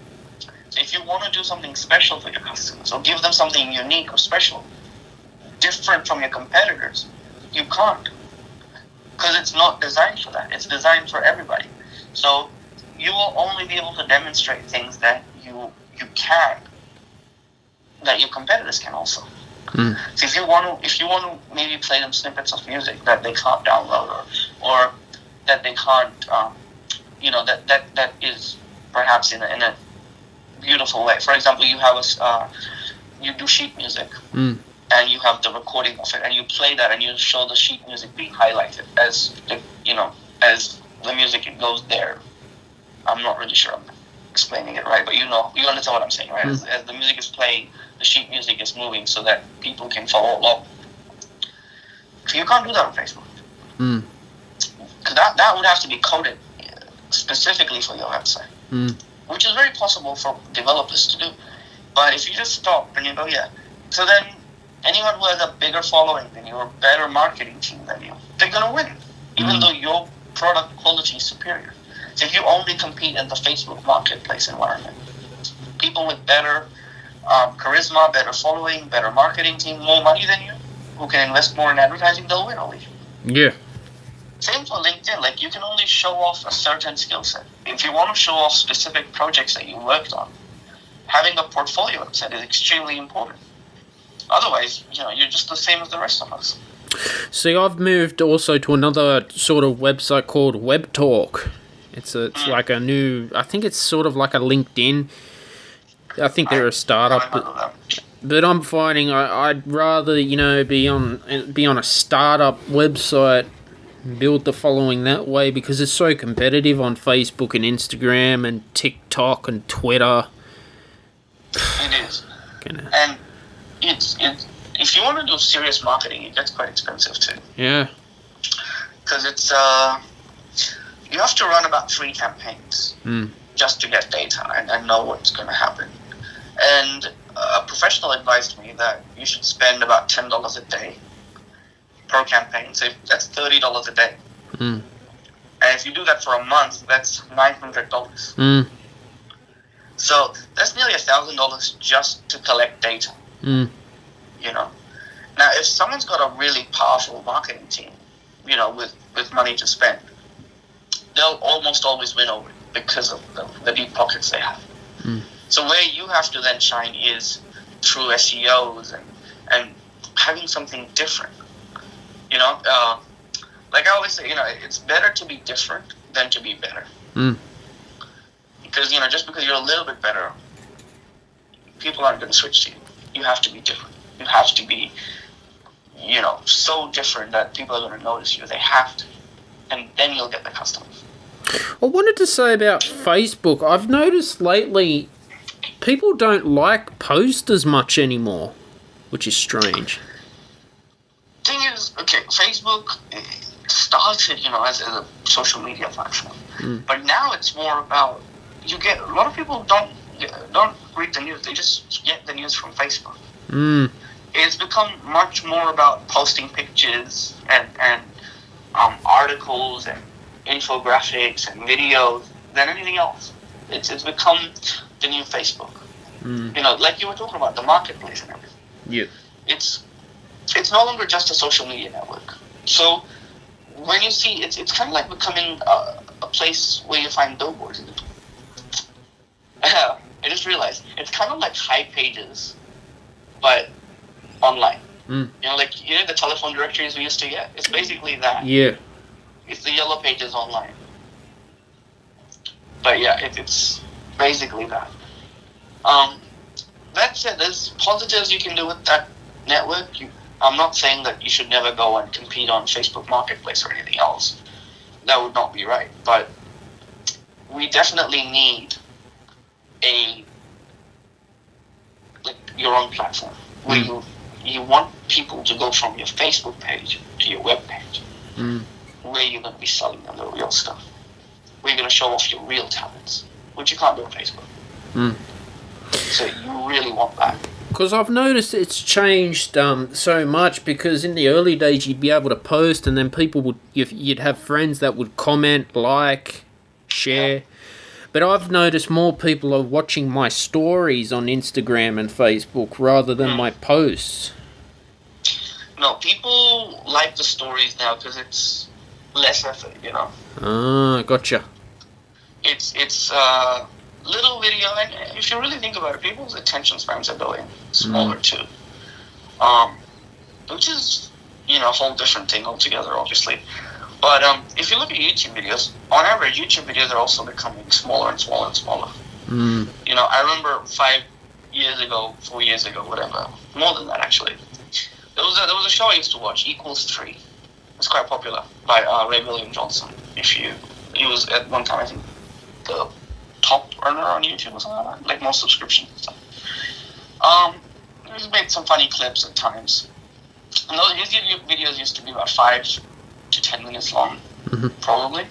So if you want to do something special for your customers, or give them something unique or special, different from your competitors, you can't. Because it's not designed for that. It's designed for everybody. So you will only be able to demonstrate things that you can, that your competitors can also. So if you want to maybe play them snippets of music that they can't download, or that they can't, that is perhaps in a beautiful way. For example, you have you do sheet music, and you have the recording of it, and you play that, and you show the sheet music being highlighted as the music goes there. I'm not really sure I'm explaining it right, but you understand what I'm saying, right? As the music is playing, the sheet music is moving so that people can follow along. So you can't do that on Facebook. Because that would have to be coded specifically for your website, which is very possible for developers to do. But if you just stop and you go, so then anyone who has a bigger following than you or better marketing team than you, they're going to win, even though your product quality is superior. So if you only compete in the Facebook marketplace environment, people with better charisma, better following, better marketing team, more money than you, who can invest more in advertising, they'll win over you. Yeah. Same for LinkedIn. Like, you can only show off a certain skill set. If you want to show off specific projects that you worked on, having a portfolio website is extremely important. Otherwise, you're just the same as the rest of us. See, I've moved also to another sort of website called Web Talk. It's like a new, I think it's sort of like a LinkedIn. I think they're a startup, but I'm finding I'd rather be on a startup website, build the following that way, because it's so competitive on Facebook and Instagram and TikTok and Twitter. It is, and it's if you want to do serious marketing, it gets quite expensive too. Yeah, because it's you have to run about 3 campaigns just to get data and know what's going to happen. And a professional advised me that you should spend about $10 a day per campaign. So that's $30 a day. And if you do that for a month, that's $900. So that's nearly $1,000 just to collect data. Now, if someone's got a really powerful marketing team, with money to spend, they'll almost always win over it because of the deep pockets they have. So where you have to then shine is through SEOs and having something different. Like I always say, it's better to be different than to be better. Because, just because you're a little bit better, people aren't going to switch to you. You have to be different. You have to be, so different that people are going to notice you. They have to. And then you'll get the customers. I wanted to say about Facebook, I've noticed lately people don't like post as much anymore, which is strange. Thing is, okay, Facebook started, as a social media platform, but now it's more about a lot of people don't read the news; they just get the news from Facebook. It's become much more about posting pictures and articles and infographics and videos than anything else. It's become the new Facebook. Like you were talking about, the marketplace and everything. Yeah. It's no longer just a social media network. So when you see it's kind of like becoming a place where you find billboards. I just realized it's kind of like High Pages, but online. Like the telephone directories we used to get. It's basically that. Yeah. It's the Yellow Pages online. But yeah, it's basically that. That said, there's positives you can do with that network. I'm not saying that you should never go and compete on Facebook Marketplace or anything else. That would not be right. But we definitely need your own platform where you want people to go from your Facebook page to your web page, where you're going to be selling them the real stuff, where you're going to show off your real talents, which you can't do on Facebook. So you really want that. Because I've noticed it's changed so much, because in the early days you'd be able to post and then you'd have friends that would comment, like, share. Yeah. But I've noticed more people are watching my stories on Instagram and Facebook rather than my posts. No, people like the stories now because it's less effort, Ah, gotcha. It's little video, and if you really think about it, people's attention spans are going smaller too. Which is, a whole different thing altogether, obviously. But if you look at YouTube videos, on average, YouTube videos are also becoming smaller and smaller and smaller. I remember 4 years ago, whatever, more than that actually. There was a show I used to watch, Equals 3. It's quite popular by Ray William Johnson. He was at one time, I think, the top earner on YouTube or something like that, like most subscriptions and stuff. He's made some funny clips at times. And his YouTube videos used to be about 5 to 10 minutes long, probably.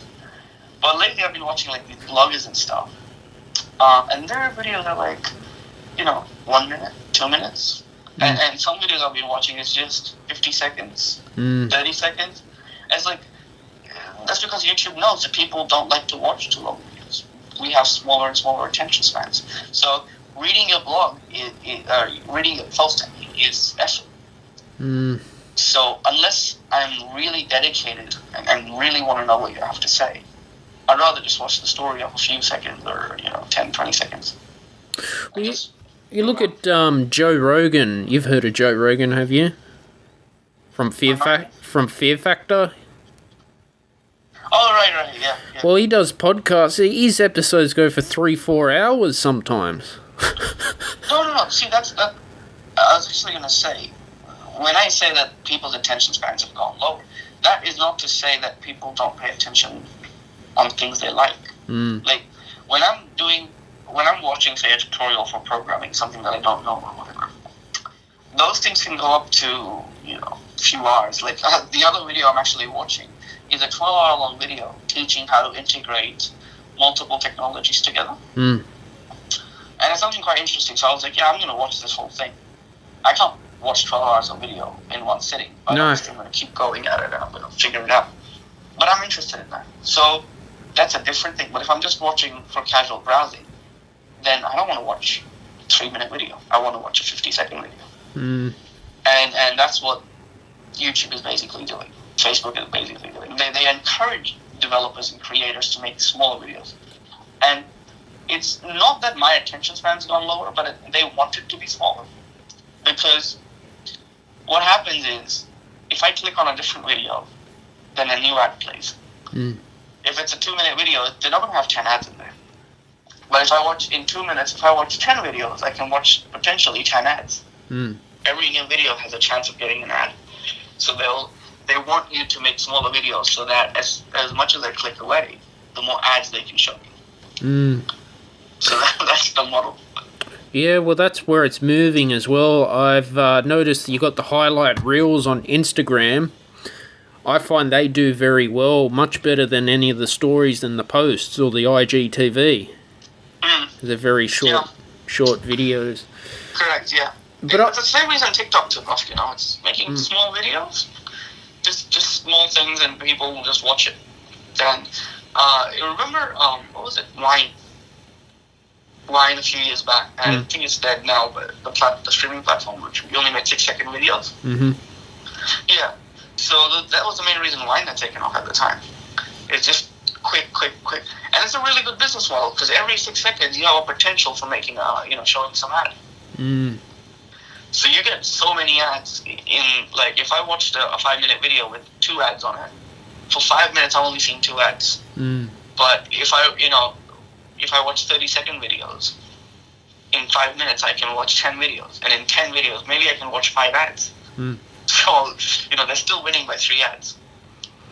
But lately I've been watching like these bloggers and stuff. And their videos are like, 1 minute, 2 minutes. And some videos I've been watching is just 50 seconds, 30 seconds. And it's like, that's because YouTube knows that people don't like to watch too long videos. We have smaller and smaller attention spans. So reading your blog, reading your post is effort. So unless I'm really dedicated and really want to know what you have to say, I'd rather just watch the story of a few seconds or, 10, 20 seconds. You look at Joe Rogan. You've heard of Joe Rogan, have you? From Fear Factor. Oh, right, yeah. Well, he does podcasts. His episodes go for 3-4 hours sometimes. No. See, that. I was actually going to say, when I say that people's attention spans have gone lower, that is not to say that people don't pay attention on things they like. Like, when I'm watching, say, a tutorial for programming, something that I don't know or whatever, those things can go up to, a few hours. Like, the other video I'm actually watching is a 12-hour long video teaching how to integrate multiple technologies together. And it's something quite interesting. So I was like, yeah, I'm going to watch this whole thing. I can't watch 12 hours of video in one sitting, but I'm going to keep going at it and I'm going to figure it out. But I'm interested in that. So that's a different thing. But if I'm just watching for casual browsing, then I don't want to watch a 3-minute video. I want to watch a 50-second video. And that's what YouTube is basically doing. Facebook is basically doing. They encourage developers and creators to make smaller videos. And it's not that my attention span's gone lower, but they want it to be smaller. Because what happens is, if I click on a different video, then a new ad plays. If it's a 2-minute video, they're not going to have 10 ads in there. But if I watch in 2 minutes, if I watch 10 videos, I can watch potentially 10 ads. Every new video has a chance of getting an ad. So they want you to make smaller videos so that as much as they click away, the more ads they can show you. So that's the model. Yeah, well, that's where it's moving as well. I've noticed you got the highlight reels on Instagram. I find they do very well, much better than any of the stories and the posts or the IGTV. They're very short videos. Correct, yeah. But it's the same reason TikTok took off, it's making small videos. Just small things and people will just watch it. And remember, what was it, Wine a few years back, and I think it's dead now, but the streaming platform, which we only made 6-second videos. Yeah, so that was the main reason Wine had taken off at the time. It's just quick, and it's a really good business model because every 6 seconds you have a potential for making showing some ad. So you get so many ads in, like, if I watched a 5-minute video with 2 ads on it, for 5 minutes I'm only seeing 2 ads. But if I watch 30-second videos, in 5 minutes I can watch 10 videos. And in 10 videos, maybe I can watch 5 ads. So, they're still winning by 3 ads.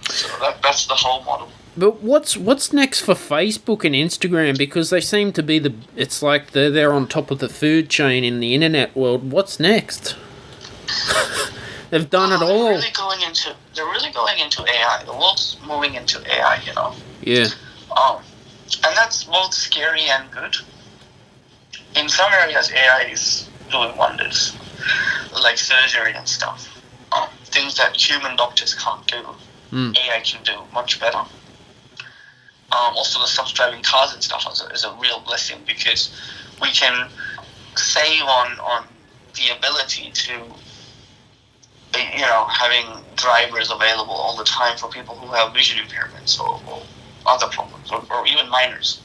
So that's the whole model. But what's next for Facebook and Instagram? Because they seem to be it's like they're on top of the food chain in the internet world. What's next? They've done it all. They're really going into AI. The world's moving into AI, Yeah. And that's both scary and good. In some areas, AI is doing wonders, like surgery and stuff. Things that human doctors can't do, AI can do much better. Also, the self-driving cars and stuff is a real blessing because we can save on the ability to, having drivers available all the time for people who have vision impairments or other problems, or even minors.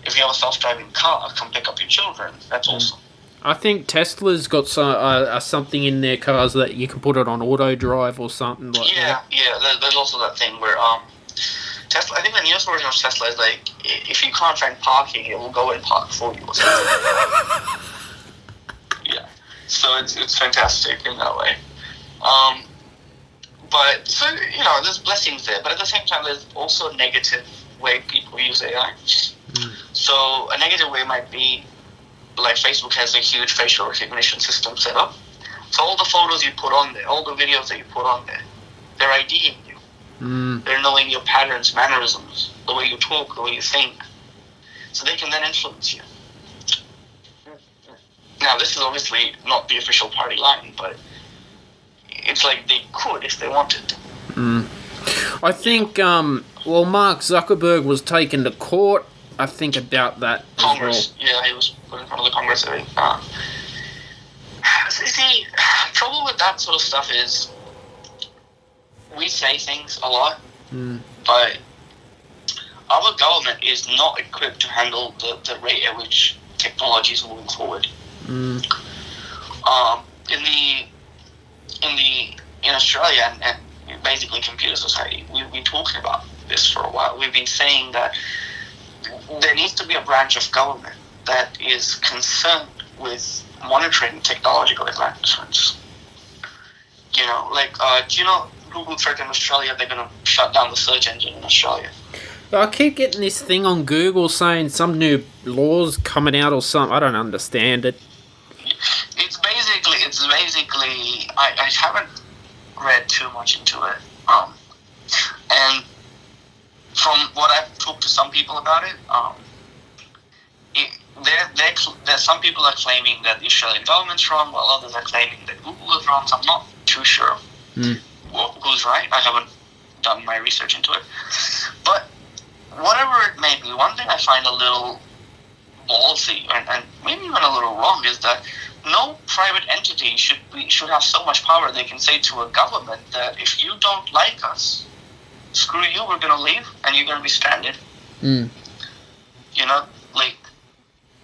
If you have a self-driving car, come pick up your children. That's awesome. I think Tesla's got something in their cars that you can put it on auto drive or something like that. Yeah. There's also that thing where Tesla. I think the newest version of Tesla is like, if you can't find parking, it will go and park for you or something. Yeah. So it's fantastic in that way. But so there's blessings there, but at the same time, there's also a negative way people use AI. So a negative way might be, like, Facebook has a huge facial recognition system set up. So all the photos you put on there, all the videos that you put on there, they're IDing you. They're knowing your patterns, mannerisms, the way you talk, the way you think. So they can then influence you. Now, this is obviously not the official party line, but it's like they could if they wanted to. I think, Mark Zuckerberg was taken to court, I think, about that Congress. as well. Yeah, he was put in front of the Congress, I think. See, trouble with that sort of stuff is we say things a lot, but our government is not equipped to handle the rate at which technology is moving forward. In Australia and basically computer society, we've been talking about this for a while. We've been saying that there needs to be a branch of government that is concerned with monitoring technological advancements. Do you know Google threatened Australia? They're going to shut down the search engine in Australia. I keep getting this thing on Google saying some new laws coming out or something. I don't understand it. It's basically. I haven't read too much into it. And from what I've talked to some people about it, some people are claiming that the Australian government's wrong, while others are claiming that Google is wrong. So I'm not too sure who's right. I haven't done my research into it. But whatever it may be, one thing I find a little ballsy and maybe even a little wrong is that no private entity should have so much power they can say to a government that if you don't like us, screw you, we're going to leave and you're going to be stranded.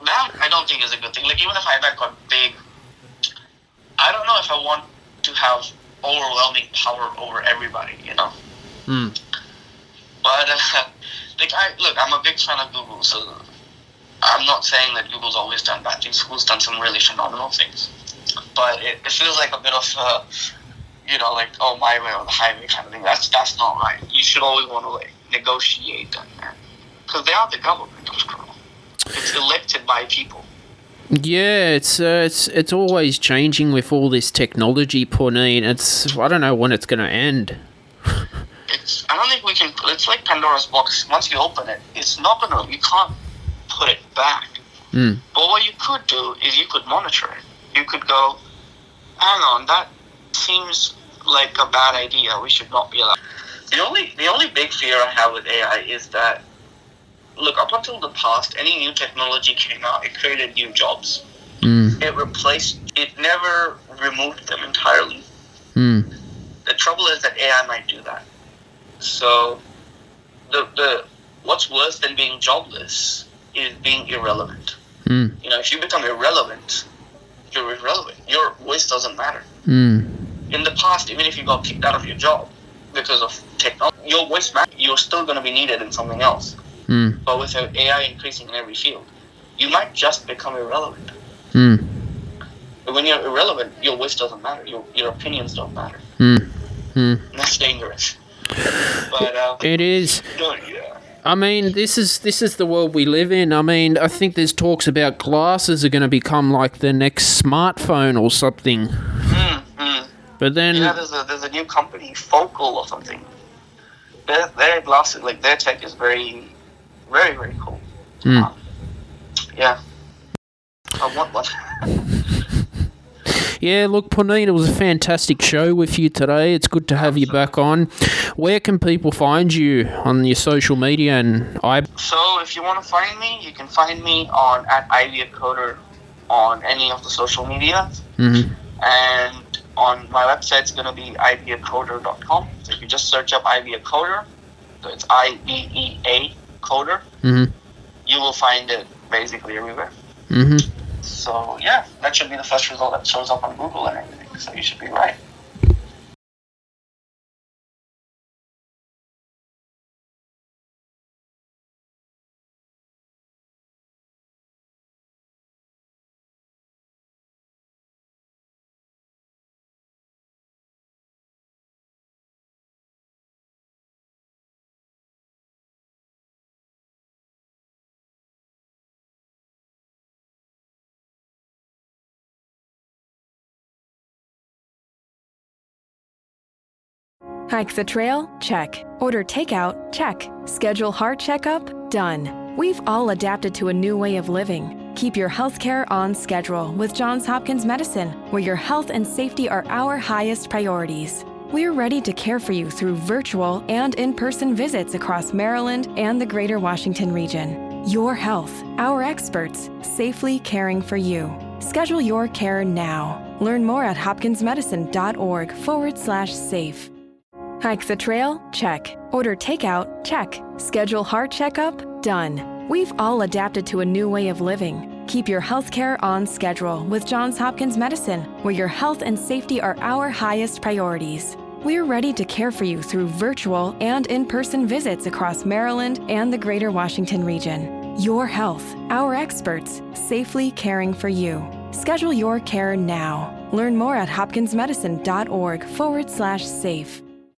That I don't think is a good thing. Like, even if I got big, I don't know if I want to have overwhelming power over everybody, But I'm a big fan of Google, so I'm not saying that Google's always done bad things. Google's done some really phenomenal things, but it feels like a bit of my way or the highway kind of thing. That's not right. You should always want to negotiate, because they are the government after all. It's elected by people. Yeah, it's always changing with all this technology, Punit. I don't know when it's going to end. I don't think we can. It's like Pandora's box. Once you open it, it's not gonna. You can't put it back. But what you could do is you could monitor it. You could go, hang on, that seems like a bad idea. We should not be allowed. The only big fear I have with AI is that, look, up until the past, any new technology came out, it created new jobs. It never removed them entirely. The trouble is that AI might do that. So, what's worse than being jobless is being irrelevant. If you become irrelevant, you're irrelevant. Your voice doesn't matter. In the past, even if you got kicked out of your job because of technology, your voice matters. You're still going to be needed in something else. But with AI increasing in every field, you might just become irrelevant. But when you're irrelevant, your voice doesn't matter. Your opinions don't matter. That's dangerous. But it is. Yeah. I mean, this is the world we live in. I mean, I think there's talks about glasses are going to become like the next smartphone or something. But then there's a new company, Focal or something. Their glasses, like their tech, is very, very, very cool. Yeah, I want one. Yeah, look, Punit, it was a fantastic show with you today. It's good to have you back on. Where can people find you on your social media? So if you want to find me, you can find me at @IVAcoder on any of the social media. And on my website, it's going to be iveacoder.com. So if you just search up IVAcoder, so it's IVEA Coder, you will find it basically everywhere. So yeah, that should be the first result that shows up on Google and everything. So you should be right. Hike the trail? Check. Order takeout? Check. Schedule heart checkup? Done. We've all adapted to a new way of living. Keep your healthcare on schedule with Johns Hopkins Medicine, where your health and safety are our highest priorities. We're ready to care for you through virtual and in-person visits across Maryland and the greater Washington region. Your health, our experts, safely caring for you. Schedule your care now. Learn more at hopkinsmedicine.org/safe. Hike the trail? Check. Order takeout? Check. Schedule heart checkup? Done. We've all adapted to a new way of living. Keep your healthcare on schedule with Johns Hopkins Medicine, where your health and safety are our highest priorities. We're ready to care for you through virtual and in-person visits across Maryland and the greater Washington region. Your health, our experts, safely caring for you. Schedule your care now. Learn more at hopkinsmedicine.org/safe.